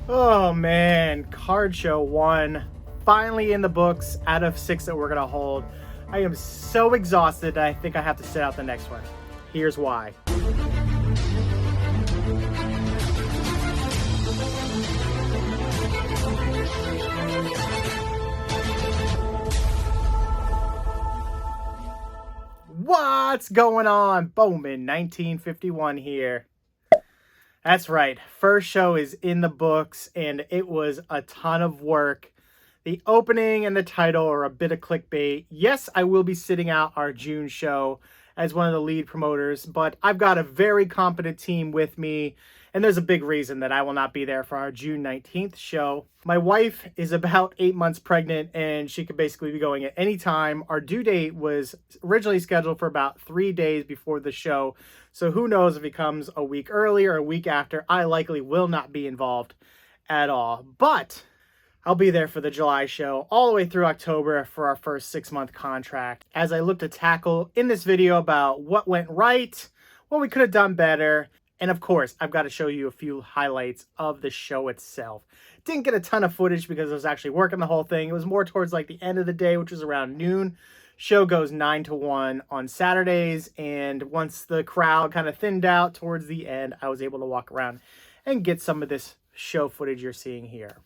Oh man, Card Show 1, finally in the books out of 6 that we're gonna hold. I am so exhausted I think I have to sit out the next one. Here's why. What's going on? Bowman 1951 here. That's right, first show is in the books and it was a ton of work. The opening and the title are a bit of clickbait. Yes, I will be sitting out our June show as one of the lead promoters, but I've got a very competent team with me, and there's a big reason that I will not be there for our June 19th show. My wife is about 8 months pregnant, and she could basically be going at any time. Our due date was originally scheduled for about 3 days before the show, so who knows if it comes a week early or a week after. I likely will not be involved at all, but I'll be there for the July show all the way through October for our first 6-month contract, as I look to tackle in this video about what went right, what we could have done better, and of course, I've got to show you a few highlights of the show itself. Didn't get a ton of footage because I was actually working the whole thing. It was more towards like the end of the day, which was around noon. Show goes 9 to 1 on Saturdays, and once the crowd kind of thinned out towards the end, I was able to walk around and get some of this show footage you're seeing here.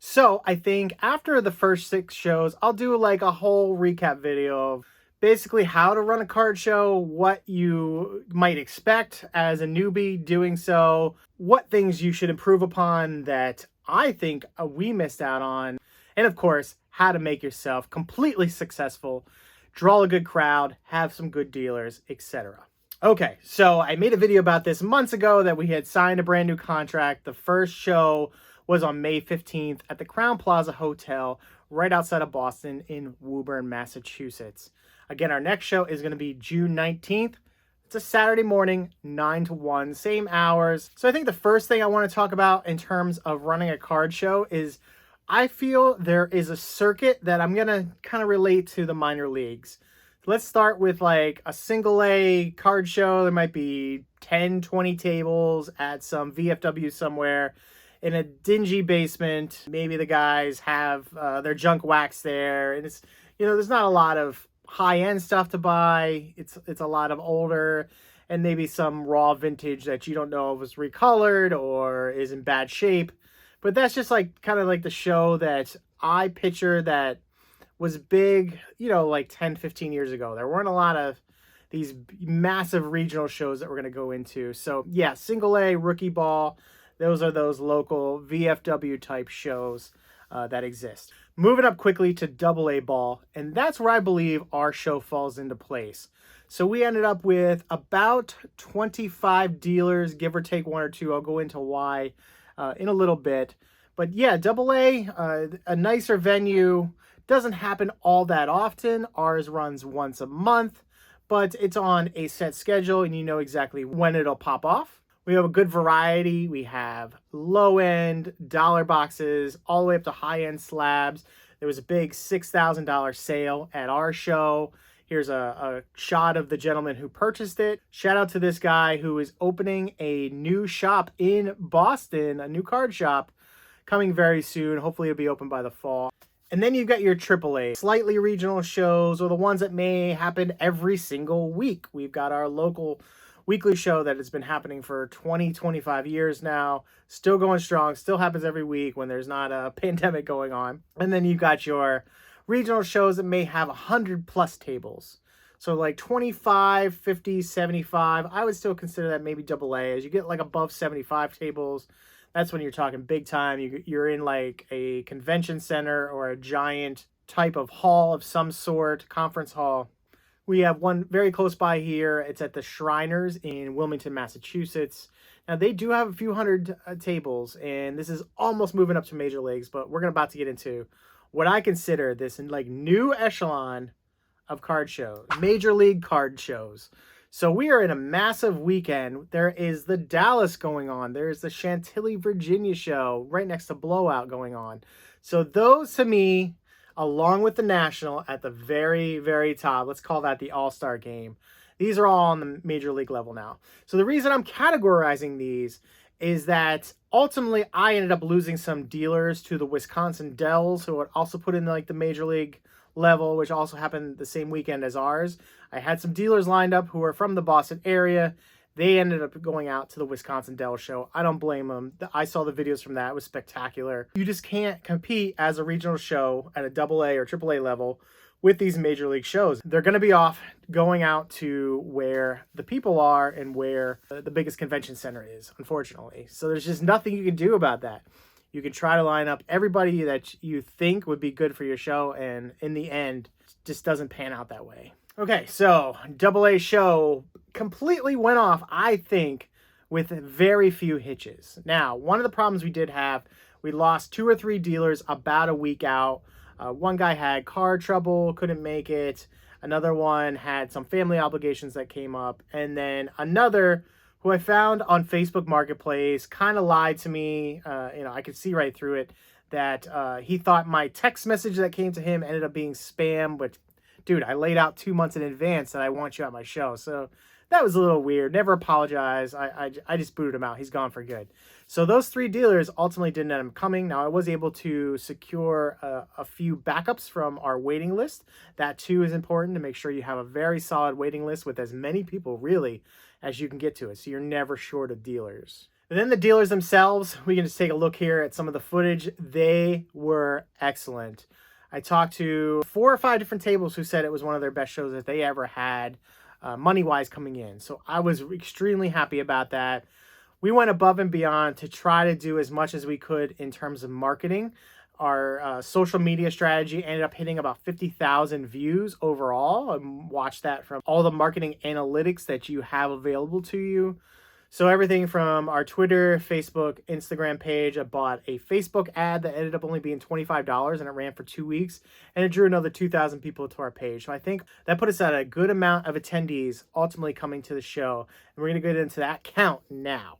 So I think after the first 6 shows, I'll do like a whole recap video of basically how to run a card show, what you might expect as a newbie doing so, what things you should improve upon that I think we missed out on, and of course, how to make yourself completely successful, draw a good crowd, have some good dealers, etc. Okay, so I made a video about this months ago that we had signed a brand new contract. The first show was on May 15th at the Crowne Plaza Hotel right outside of Boston in Woburn, Massachusetts. Again, our next show is going to be June 19th. It's a Saturday morning, 9 to 1, same hours. So I think the first thing I want to talk about in terms of running a card show is I feel there is a circuit that I'm going to kind of relate to the minor leagues. Let's start with like a single A card show. There might be 10, 20 tables at some VFW somewhere in a dingy basement. Maybe the guys have their junk wax there, and it's, you know, there's not a lot of high-end stuff to buy. It's a lot of older and maybe some raw vintage that you don't know if was recolored or is in bad shape. But that's just like kind of like the show that I picture that was big, you know, like 10, 15 years ago. There weren't a lot of these massive regional shows that we're going to go into. So yeah, single A, rookie ball, those are those local VFW type shows that exist. Moving up quickly to double A ball, and that's where I believe our show falls into place. So we ended up with about 25 dealers, give or take 1 or 2. I'll go into why in a little bit. But yeah, double A, a nicer venue. Doesn't happen all that often. Ours runs once a month, but it's on a set schedule and you know exactly when it'll pop off. We have a good variety. We have low-end dollar boxes all the way up to high-end slabs. There was a big $6,000 sale at our show. Here's a shot of the gentleman who purchased it. Shout out to this guy who is opening a new shop in Boston, a new card shop coming very soon. Hopefully it'll be open by the fall. And then you've got your AAA, slightly regional shows, or the ones that may happen every single week. We've got our local weekly show that has been happening for 20, 25 years now. Still going strong, still happens every week when there's not a pandemic going on. And then you've got your regional shows that may have 100 plus tables. So like 25, 50, 75. I would still consider that maybe double A. As you get like above 75 tables, that's when you're talking big time. You're in like a convention center or a giant type of hall of some sort, conference hall. We have one very close by here. It's at the Shriners in Wilmington, Massachusetts. Now, they do have a few hundred tables, and this is almost moving up to major leagues, but we're about to get into what I consider this in like new echelon of card shows, major league card shows. So we are in a massive weekend. There is the Dallas going on. There's the Chantilly, Virginia show right next to Blowout going on. So those, to me, along with the National at the very, very top, let's call that the All-Star game. These are all on the major league level now. So the reason I'm categorizing these is that Ultimately, I ended up losing some dealers to the Wisconsin Dells, who had also put in like the major league level, which also happened the same weekend as ours. I had some dealers lined up who were from the Boston area. They ended up going out to the Wisconsin Dells show. I don't blame them. I saw the videos from that. It was spectacular. You just can't compete as a regional show at a AA or AAA level with these major league shows. They're going to be off going out to where the people are and where the biggest convention center is, unfortunately. So there's just nothing you can do about that. You can try to line up everybody that you think would be good for your show, and in the end, it just doesn't pan out that way. Okay, so AA show completely went off, I think, with very few hitches. Now, one of the problems we did have, we lost 2 or 3 dealers about a week out. One guy had car trouble, couldn't make it. Another one had some family obligations that came up. And then another, who I found on Facebook Marketplace, kind of lied to me. I could see right through it that he thought my text message that came to him ended up being spam. But, dude, I laid out 2 months in advance that I want you at my show. So that was a little weird. Never apologize. I just booted him out. He's gone for good. So those 3 dealers ultimately didn't end up coming. Now, I was able to secure a few backups from our waiting list. That, too, is important to make sure you have a very solid waiting list with as many people, really, as you can get to it. So you're never short of dealers. And then the dealers themselves, we can just take a look here at some of the footage. They were excellent. I talked to 4 or 5 different tables who said it was one of their best shows that they ever had, money-wise coming in. So I was extremely happy about that. We went above and beyond to try to do as much as we could in terms of marketing. Our social media strategy ended up hitting about 50,000 views overall. Watch that from all the marketing analytics that you have available to you. So everything from our Twitter, Facebook, Instagram page. I bought a Facebook ad that ended up only being $25, and it ran for 2 weeks, and it drew another 2,000 people to our page. So I think that put us at a good amount of attendees ultimately coming to the show. And we're going to get into that count now.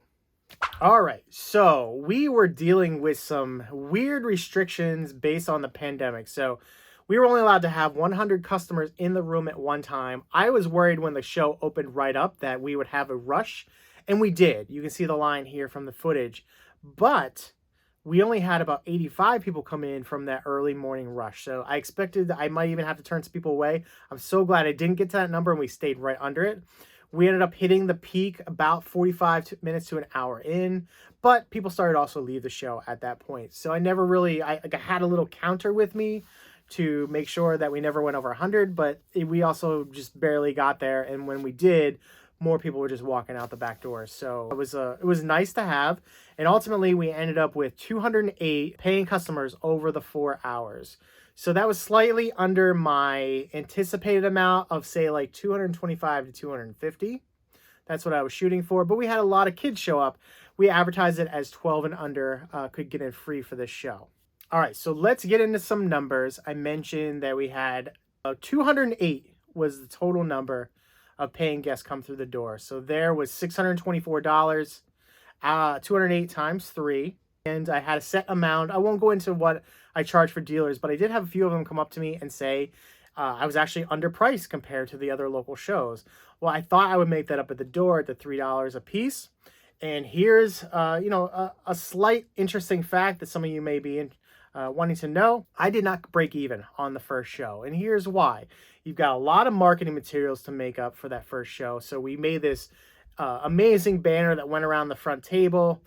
All right, so we were dealing with some weird restrictions based on the pandemic. So we were only allowed to have 100 customers in the room at one time. I was worried when the show opened right up that we would have a rush. And we did. You can see the line here from the footage. But we only had about 85 people come in from that early morning rush. So I expected that I might even have to turn some people away. I'm so glad I didn't get to that number and we stayed right under it. We ended up hitting the peak about 45 minutes to an hour in. But people started also leave the show at that point. So I never really, I had a little counter with me to make sure that we never went over 100. But we also just barely got there. And when we did, more people were just walking out the back door. So it was nice to have. And ultimately, we ended up with 208 paying customers over the 4 hours. So that was slightly under my anticipated amount of, say, like 225 to 250. That's what I was shooting for. But we had a lot of kids show up. We advertised it as 12 and under could get in free for this show. All right, so let's get into some numbers. I mentioned that we had 208 was the total number of paying guests come through the door. So there was $624, 208 times 3. And I had a set amount. I won't go into what I charge for dealers, but I did have a few of them come up to me and say I was actually underpriced compared to the other local shows. Well, I thought I would make that up at the door at the $3 a piece. And here's, a slight interesting fact that some of you may be wanting to know. I did not break even on the first show. And here's why. You've got a lot of marketing materials to make up for that first show. So we made this amazing banner that went around the front table.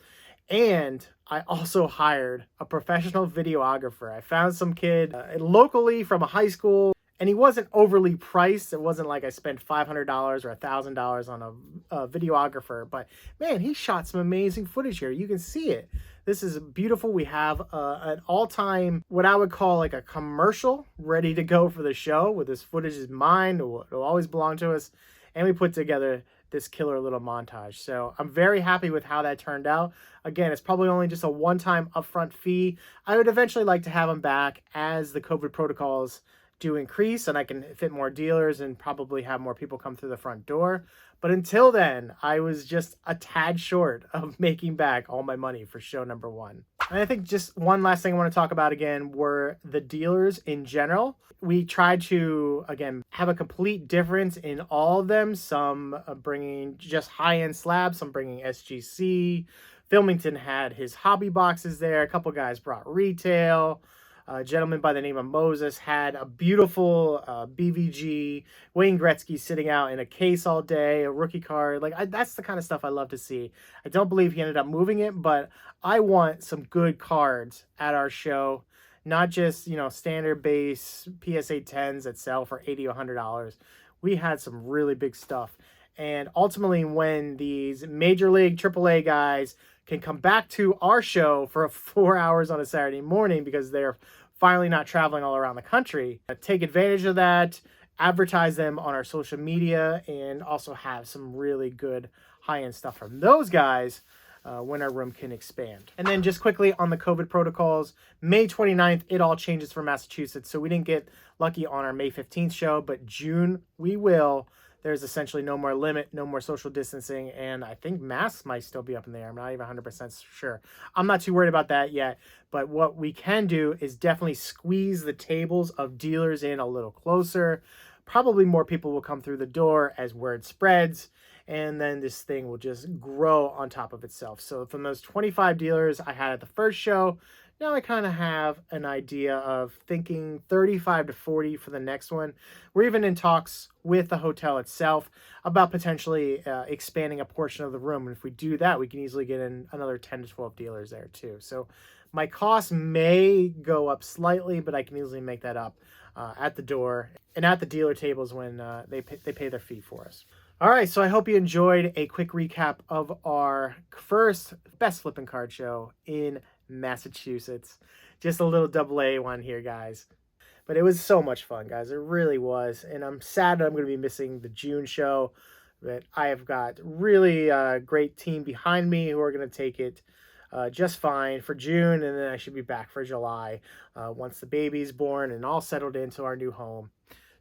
And I also hired a professional videographer. I found some kid locally from a high school, and he wasn't overly priced. It wasn't like I spent $500 or $1,000 on a videographer, but man, he shot some amazing footage here. You can see it. This is beautiful. We have an all-time, what I would call like a commercial ready to go for the show, with this footage is mine. It'll always belong to us. And we put together this killer little montage. So I'm very happy with how that turned out. Again, it's probably only just a one-time upfront fee. I would eventually like to have them back as the COVID protocols do increase and I can fit more dealers and probably have more people come through the front door. But until then, I was just a tad short of making back all my money for show number 1. And I think just one last thing I want to talk about again were the dealers in general. We tried to, again, have a complete difference in all of them. Some bringing just high-end slabs, some bringing SGC, Philmington had his hobby boxes there. A couple guys brought retail. A gentleman by the name of Moses had a beautiful BVG. Wayne Gretzky sitting out in a case all day, a rookie card. That's the kind of stuff I love to see. I don't believe he ended up moving it, but I want some good cards at our show. Not just, standard base PSA 10s that sell for $80 or $100. We had some really big stuff. And ultimately, when these Major League AAA guys can come back to our show for 4 hours on a Saturday morning because they're finally not traveling all around the country, take advantage of that, advertise them on our social media, and also have some really good high-end stuff from those guys when our room can expand. And then just quickly on the COVID protocols, May 29th, it all changes for Massachusetts. So we didn't get lucky on our May 15th show, but June we will. There's essentially no more limit, no more social distancing, and I think masks might still be up in the air. I'm not even 100% sure. I'm not too worried about that yet, but what we can do is definitely squeeze the tables of dealers in a little closer. Probably more people will come through the door as word spreads, and then this thing will just grow on top of itself. So from those 25 dealers I had at the first show, now I kind of have an idea of thinking 35 to 40 for the next one. We're even in talks with the hotel itself about potentially expanding a portion of the room. And if we do that, we can easily get in another 10 to 12 dealers there too. So my costs may go up slightly, but I can easily make that up at the door and at the dealer tables when they pay their fee for us. All right, so I hope you enjoyed a quick recap of our first best flipping card show in Massachusetts. Just a little AA one here, guys. But it was so much fun, guys. It really was. And I'm sad that I'm going to be missing the June show. But I have got really great team behind me who are going to take it just fine for June. And then I should be back for July once the baby's born and all settled into our new home.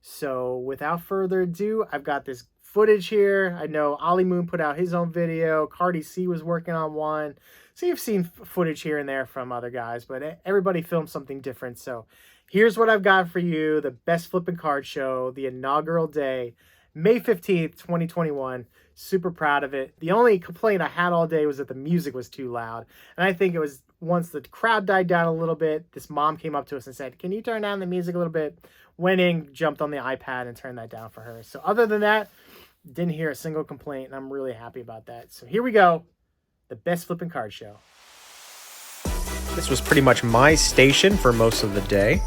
So without further ado, I've got this footage here. I know Ollie Moon put out his own video. Cardi C was working on one. So you've seen footage here and there from other guys, but everybody filmed something different. So here's what I've got for you. The best flipping card show, the inaugural day, May 15th, 2021. Super proud of it. The only complaint I had all day was that the music was too loud. And I think it was once the crowd died down a little bit, this mom came up to us and said, "Can you turn down the music a little bit?" Went in, jumped on the iPad and turned that down for her. So other than that, didn't hear a single complaint, and I'm really happy about that. So here we go. The best flipping card show. This was pretty much my station for most of the day.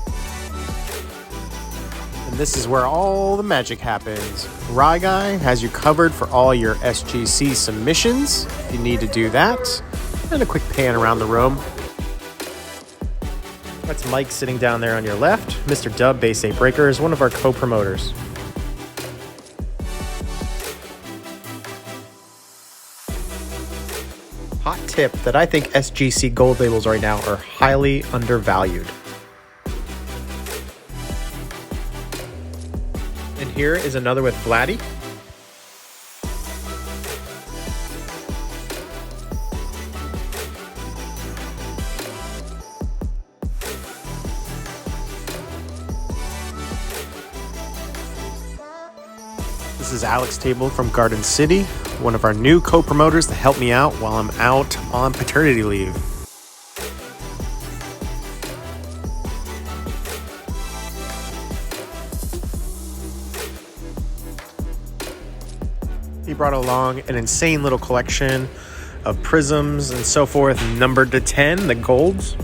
And this is where all the magic happens. Rye Guy has you covered for all your SGC submissions, if you need to do that. And a quick pan around the room. That's Mike sitting down there on your left. MrDUB Baystate Breaker is one of our co-promoters. Hot tip that I think SGC gold labels right now are highly undervalued. And here is another with Vladdy. This is Alex Table from Garden City, one of our new co-promoters to help me out while I'm out on paternity leave. He brought along an insane little collection of prisms and so forth, numbered to 10, the golds.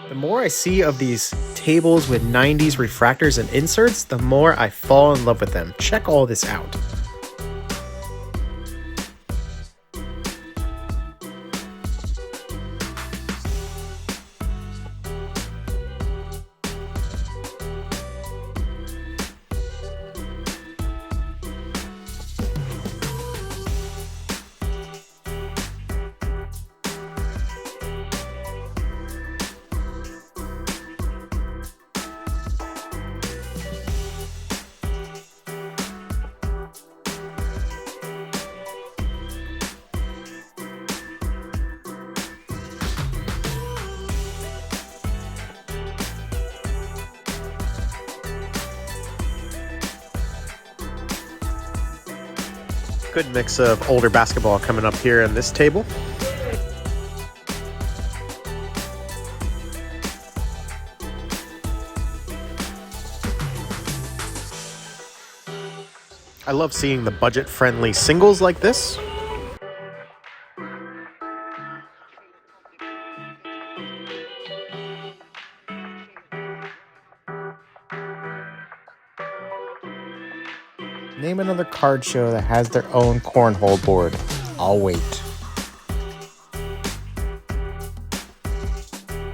The more I see of these tables with 90s refractors and inserts, the more I fall in love with them. Check all this out. Good mix of older basketball coming up here on this table. I love seeing the budget-friendly singles like this. Name another card show that has their own cornhole board. I'll wait.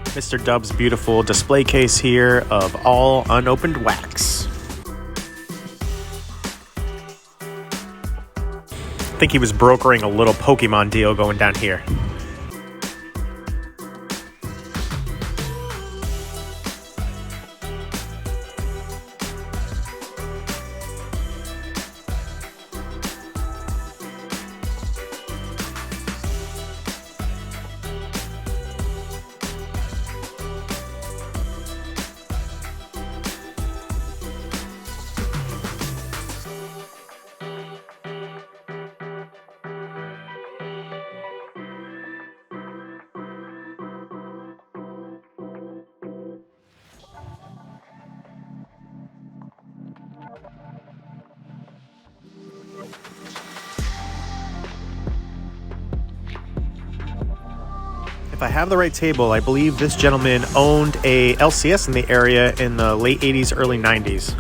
MrDUB's beautiful display case here of all unopened wax. I think he was brokering a little Pokemon deal going down here. If I have the right table, I believe this gentleman owned a LCS in the area in the late 80s, early 90s.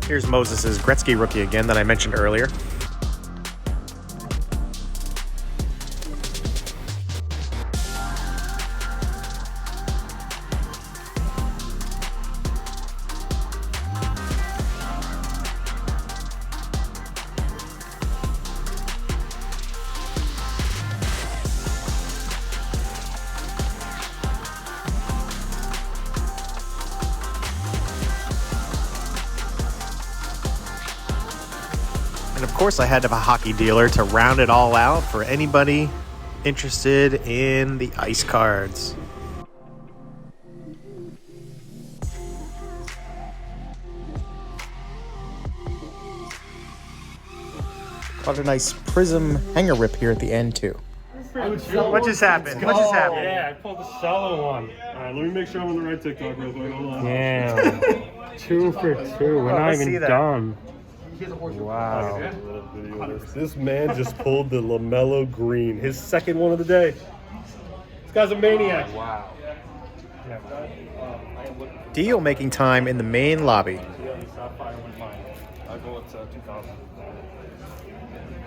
Here's Moses' Gretzky rookie again that I mentioned earlier. And of course I had to have a hockey dealer to round it all out for anybody interested in the ice cards. Got a nice prism hanger rip here at the end too. What just happened? What just happened? Yeah, I pulled the shallow one. Alright, let me make sure I'm on the right TikTok real quick. Hold on. Damn. 2 for 2. We're not even done. Wow. This man just pulled the LaMelo Green. His second one of the day. This guy's a maniac. Wow. Deal making time in the main lobby. I'll go with $2,000.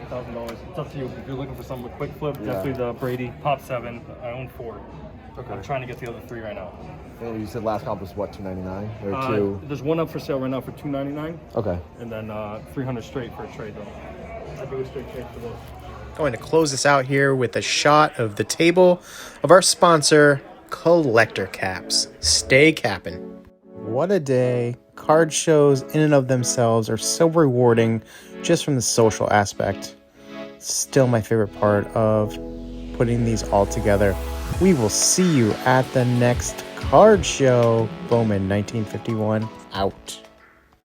$2,000. It's up to you. If you're looking for something with quick flip, definitely the Brady Pop 7. I own 4. Okay. I'm trying to get the other 3 right now. And you said last comp was what, $299 or 2? There's one up for sale right now for $299. Okay. And then 300 straight for a trade though. I do a straight trade for those. Going to close this out here with a shot of the table of our sponsor, Collector Caps. Stay capping. What a day. Card shows in and of themselves are so rewarding just from the social aspect. Still my favorite part of putting these all together. We will see you at the next card show. Bowman 1951 out.